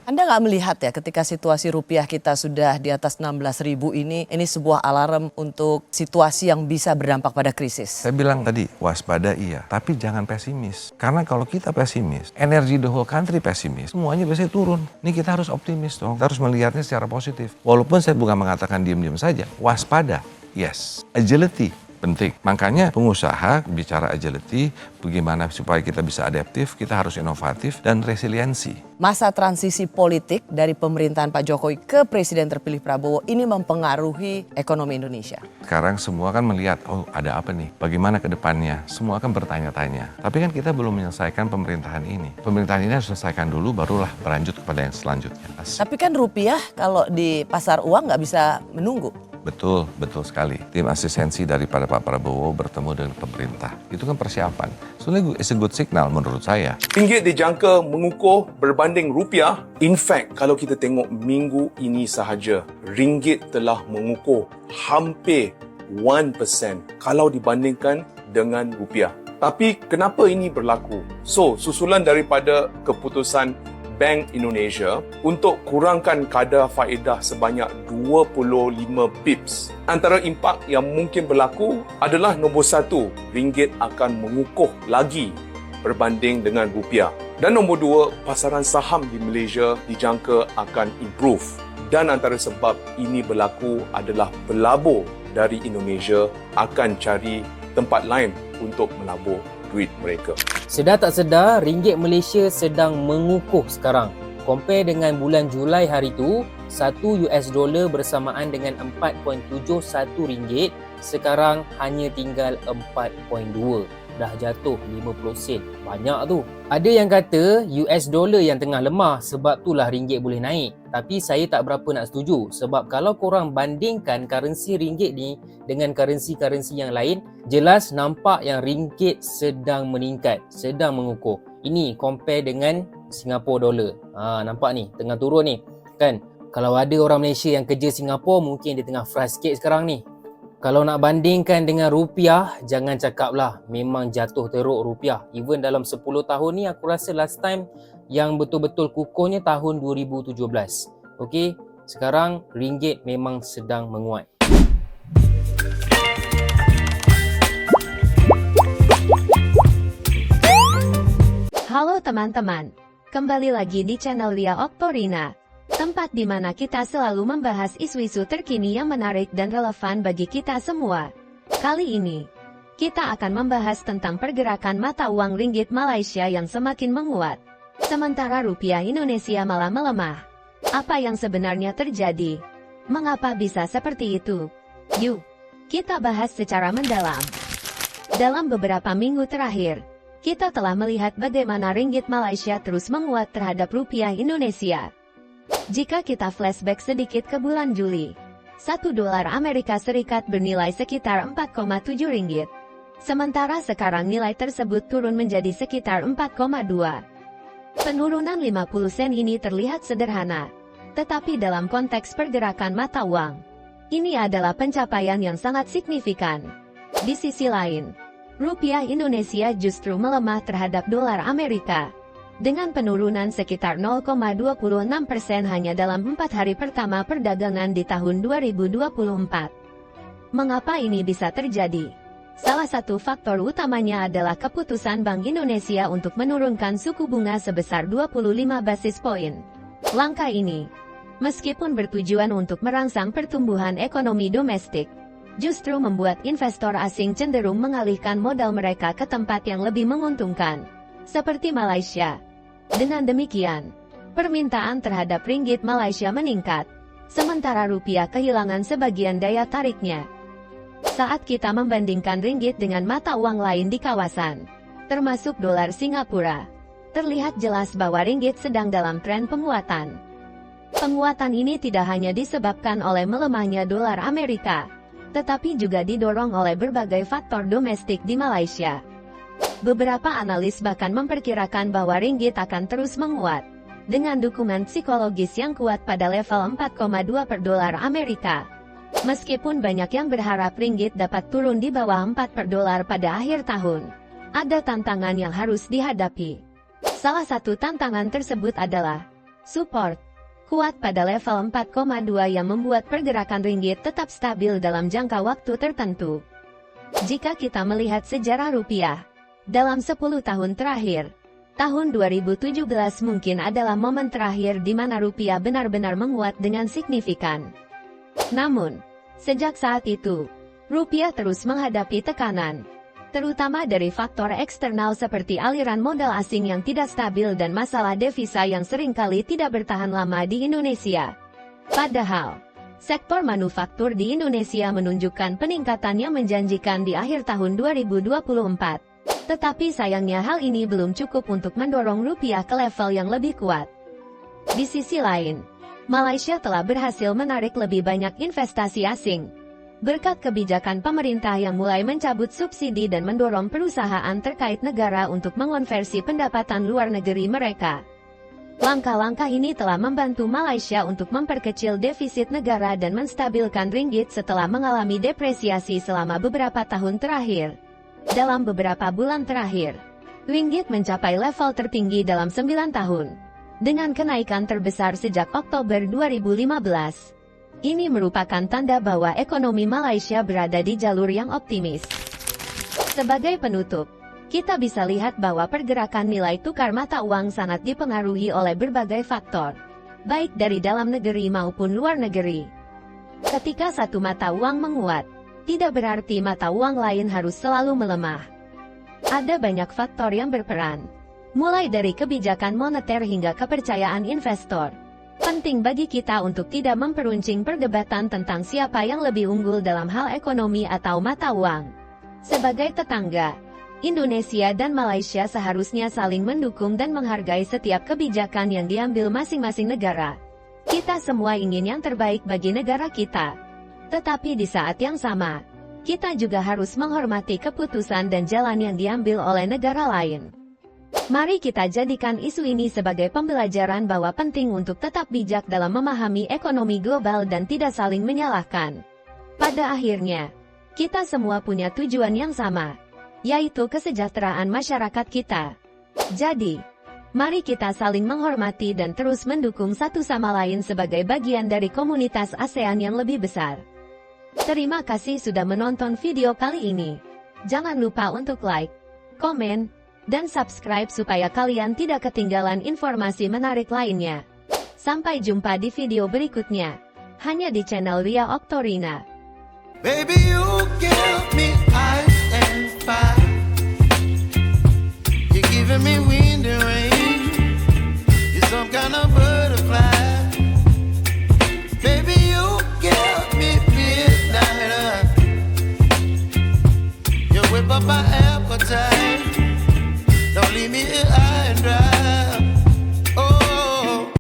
Anda nggak melihat ya ketika situasi rupiah kita sudah di atas 16.000 ini sebuah alarm untuk situasi yang bisa berdampak pada krisis? Saya bilang tadi, waspada iya, tapi jangan pesimis. Karena kalau kita pesimis, energi the whole country pesimis, semuanya biasanya turun. Ini kita harus optimis dong, kita harus melihatnya secara positif. Walaupun saya bukan mengatakan diam-diam saja, waspada, yes. Agility, penting. Makanya pengusaha bicara agility, bagaimana supaya kita bisa adaptif, kita harus inovatif dan resiliensi. Masa transisi politik dari pemerintahan Pak Jokowi ke Presiden terpilih Prabowo ini mempengaruhi ekonomi Indonesia. Sekarang semua kan melihat, oh ada apa nih, bagaimana ke depannya, semua kan bertanya-tanya. Tapi kan kita belum menyelesaikan pemerintahan ini. Pemerintahan ini harus selesaikan dulu, barulah berlanjut kepada yang selanjutnya. Tapi kan rupiah kalau di pasar uang nggak bisa menunggu. Betul, betul sekali. Tim asistensi daripada Pak Prabowo bertemu dengan pemerintah. Itu kan persiapan. Sebenarnya it's a good signal menurut saya. Ringgit dijangka mengukuh berbanding rupiah. In fact, kalau kita tengok minggu ini sahaja, ringgit telah mengukuh hampir 1% kalau dibandingkan dengan rupiah. Tapi kenapa ini berlaku? So, susulan daripada keputusan Bank Indonesia untuk kurangkan kadar faedah sebanyak 25 pips. Antara impak yang mungkin berlaku adalah nombor satu, ringgit akan mengukuh lagi berbanding dengan rupiah. Dan nombor dua, pasaran saham di Malaysia dijangka akan improve. Dan antara sebab ini berlaku adalah pelabur dari Indonesia akan cari tempat lain untuk melabur duit mereka. Sedar tak sedar, ringgit Malaysia sedang mengukuh sekarang. Compare dengan bulan Julai hari tu, 1 US dollar bersamaan dengan 4.71 ringgit, sekarang hanya tinggal 4.2. Dah jatuh 50 sen. Banyak tu. Ada yang kata US dollar yang tengah lemah, sebab itulah ringgit boleh naik. Tapi saya tak berapa nak setuju. Sebab kalau korang bandingkan currency ringgit ni dengan currency-currency yang lain, jelas nampak yang ringgit sedang meningkat, sedang mengukuh. Ini compare dengan Singapore dollar. Nampak ni, tengah turun ni. Kan? Kalau ada orang Malaysia yang kerja Singapore, mungkin dia tengah frustrate sekarang ni. Kalau nak bandingkan dengan rupiah, jangan cakaplah, memang jatuh teruk rupiah. Even dalam 10 tahun ni, aku rasa last time yang betul-betul kukuhnya tahun 2017. Okey, sekarang ringgit memang sedang menguat. Halo teman-teman, kembali lagi di channel Lia Oktorina. Tempat di mana kita selalu membahas isu-isu terkini yang menarik dan relevan bagi kita semua. Kali ini, kita akan membahas tentang pergerakan mata uang ringgit Malaysia yang semakin menguat, sementara rupiah Indonesia malah melemah. Apa yang sebenarnya terjadi? Mengapa bisa seperti itu? Yuk, kita bahas secara mendalam. Dalam beberapa minggu terakhir, kita telah melihat bagaimana ringgit Malaysia terus menguat terhadap rupiah Indonesia. Jika kita flashback sedikit ke bulan Juli, 1 dolar Amerika Serikat bernilai sekitar 4,7 ringgit. Sementara sekarang nilai tersebut turun menjadi sekitar 4,2. Penurunan 50 sen ini terlihat sederhana, tetapi dalam konteks pergerakan mata uang, ini adalah pencapaian yang sangat signifikan. Di sisi lain, rupiah Indonesia justru melemah terhadap dolar Amerika, dengan penurunan sekitar 0,26% hanya dalam 4 hari pertama perdagangan di tahun 2024. Mengapa ini bisa terjadi? Salah satu faktor utamanya adalah keputusan Bank Indonesia untuk menurunkan suku bunga sebesar 25 basis poin. Langkah ini, meskipun bertujuan untuk merangsang pertumbuhan ekonomi domestik, justru membuat investor asing cenderung mengalihkan modal mereka ke tempat yang lebih menguntungkan, seperti Malaysia. Dengan demikian, permintaan terhadap ringgit Malaysia meningkat, sementara rupiah kehilangan sebagian daya tariknya. Saat kita membandingkan ringgit dengan mata uang lain di kawasan, termasuk dolar Singapura, terlihat jelas bahwa ringgit sedang dalam tren penguatan. Penguatan ini tidak hanya disebabkan oleh melemahnya dolar Amerika, tetapi juga didorong oleh berbagai faktor domestik di Malaysia. Beberapa analis bahkan memperkirakan bahwa ringgit akan terus menguat, dengan dukungan psikologis yang kuat pada level 4,2 per dolar Amerika. Meskipun banyak yang berharap ringgit dapat turun di bawah 4 per dolar pada akhir tahun, ada tantangan yang harus dihadapi. Salah satu tantangan tersebut adalah Support kuat pada level 4,2 yang membuat pergerakan ringgit tetap stabil dalam jangka waktu tertentu. Jika kita melihat sejarah rupiah, dalam 10 tahun terakhir, tahun 2017 mungkin adalah momen terakhir di mana rupiah benar-benar menguat dengan signifikan. Namun, sejak saat itu, rupiah terus menghadapi tekanan, terutama dari faktor eksternal seperti aliran modal asing yang tidak stabil dan masalah devisa yang seringkali tidak bertahan lama di Indonesia. Padahal, sektor manufaktur di Indonesia menunjukkan peningkatan yang menjanjikan di akhir tahun 2024. Tetapi sayangnya hal ini belum cukup untuk mendorong rupiah ke level yang lebih kuat. Di sisi lain, Malaysia telah berhasil menarik lebih banyak investasi asing berkat kebijakan pemerintah yang mulai mencabut subsidi dan mendorong perusahaan terkait negara untuk mengonversi pendapatan luar negeri mereka. Langkah-langkah ini telah membantu Malaysia untuk memperkecil defisit negara dan menstabilkan ringgit setelah mengalami depresiasi selama beberapa tahun terakhir. Dalam beberapa bulan terakhir, ringgit mencapai level tertinggi dalam 9 tahun, dengan kenaikan terbesar sejak Oktober 2015. Ini merupakan tanda bahwa ekonomi Malaysia berada di jalur yang optimis. Sebagai penutup, kita bisa lihat bahwa pergerakan nilai tukar mata uang sangat dipengaruhi oleh berbagai faktor, baik dari dalam negeri maupun luar negeri. Ketika satu mata uang menguat, tidak berarti mata uang lain harus selalu melemah. Ada banyak faktor yang berperan, mulai dari kebijakan moneter hingga kepercayaan investor. Penting bagi kita untuk tidak memperuncing perdebatan tentang siapa yang lebih unggul dalam hal ekonomi atau mata uang. Sebagai tetangga, Indonesia dan Malaysia seharusnya saling mendukung dan menghargai setiap kebijakan yang diambil masing-masing negara. Kita semua ingin yang terbaik bagi negara kita. Tetapi di saat yang sama, kita juga harus menghormati keputusan dan jalan yang diambil oleh negara lain. Mari kita jadikan isu ini sebagai pembelajaran bahwa penting untuk tetap bijak dalam memahami ekonomi global dan tidak saling menyalahkan. Pada akhirnya, kita semua punya tujuan yang sama, yaitu kesejahteraan masyarakat kita. Jadi, mari kita saling menghormati dan terus mendukung satu sama lain sebagai bagian dari komunitas ASEAN yang lebih besar. Terima kasih sudah menonton video kali ini. Jangan lupa untuk like, komen, dan subscribe supaya kalian tidak ketinggalan informasi menarik lainnya. Sampai jumpa di video berikutnya, hanya di channel Lia Oktorina. Baby, you give me ice and fire. You're giving me wind and rain. You're some kind of butterfly. Baby, you give me midnight. You whip up my appetite. Don't leave me here.